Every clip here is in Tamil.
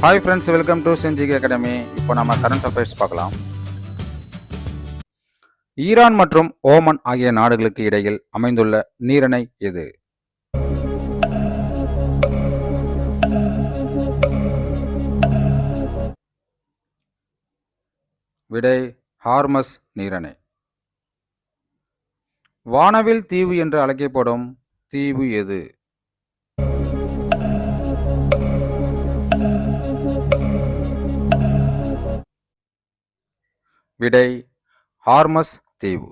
ஹாய் ஃப்ரெண்ட்ஸ், வெல்கம் டு செஞ்சிகே அகாடமி. இப்போ நம்ம கரண்ட் அஃபேர்ஸ் பார்க்கலாம். ஈரான் மற்றும் ஓமன் ஆகிய நாடுகளுக்கு இடையில் அமைந்துள்ள நீரிணை எது? விடை ஹார்மஸ் நீரிணை. வானவில் தீவு என்று அழைக்கப்படும் தீவு எது? விடை ஹார்மஸ் தீவு.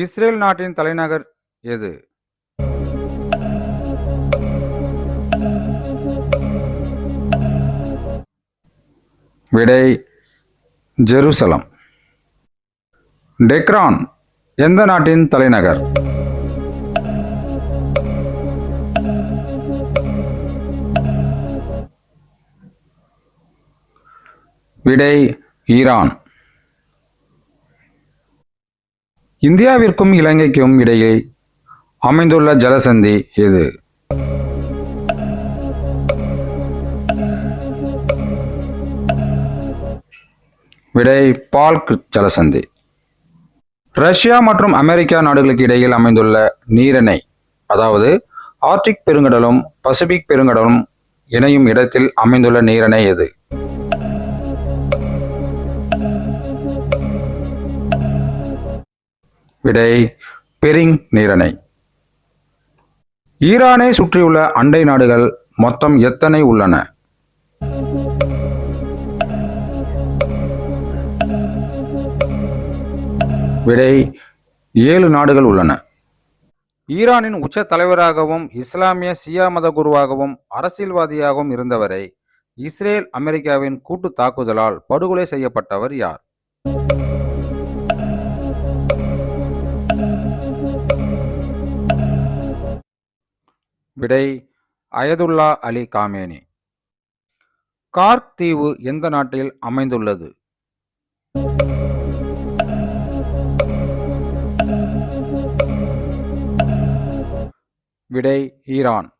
இஸ்ரேல் நாட்டின் தலைநகர் எது? விடை ஜெருசலம். டெக்ரான் எந்த நாட்டின் தலைநகர்? விடை ஈரான். இந்தியாவிற்கும் இலங்கைக்கும் இடையே அமைந்துள்ள ஜலசந்தி எது? விடை பால்க் ஜலசந்தி. ரஷ்யா மற்றும் அமெரிக்கா நாடுகளுக்கு இடையில் அமைந்துள்ள நீரிணை, அதாவது ஆர்டிக் பெருங்கடலும் பசிபிக் பெருங்கடலும் இணையும் இடத்தில் அமைந்துள்ள நீரிணை எது? விடை பெரிங் நீரிணை. ஈரானை சுற்றியுள்ள அண்டை நாடுகள் மொத்தம் எத்தனை உள்ளன? விடை 7 நாடுகள் உள்ளன. ஈரானின் உச்ச தலைவராகவும் இஸ்லாமிய சியா மத குருவாகவும் அரசியல்வாதியாகவும் இருந்தவரை இஸ்ரேல் அமெரிக்காவின் கூட்டு தாக்குதலால் படுகொலை செய்யப்பட்டவர் யார்? விடை அயதுல்லா அலி காமேனி. கார்க் தீவு எந்த நாட்டில் அமைந்துள்ளது? விடை ஈரான்.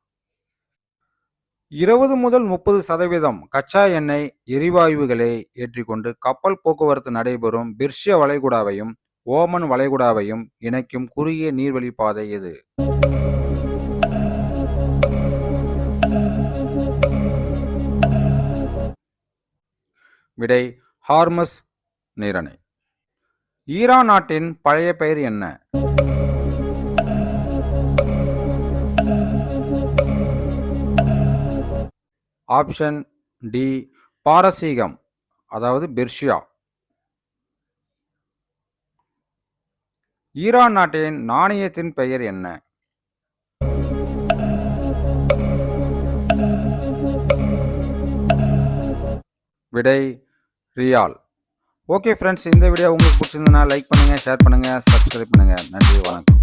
20 முதல் 30% கச்சா எண்ணெய் எரிவாயுகளை ஏற்றிக்கொண்டு கப்பல் போக்குவரத்து நடைபெறும் பெர்ஷியா வளைகுடாவையும் ஓமன் வளைகுடாவையும் இணைக்கும் குறுகிய நீர்வழி பாதை எது? விடை ஹார்மஸ் நீரிணை. ஈரான் நாட்டின் பழைய பெயர் என்ன? ஆப்ஷன் டி பாரசீகம், அதாவது பெர்ஷியா. ஈரான் நாட்டின் நாணயத்தின் பெயர் என்ன? விடை ரியால். ஓகே ஃப்ரெண்ட்ஸ், இந்த வீடியோ உங்களுக்கு பிடிச்சிருந்ததுன்னா லைக் பண்ணுங்கள், ஷேர் பண்ணுங்கள், சப்ஸ்கிரைப் பண்ணுங்கள். நன்றி, வணக்கம்.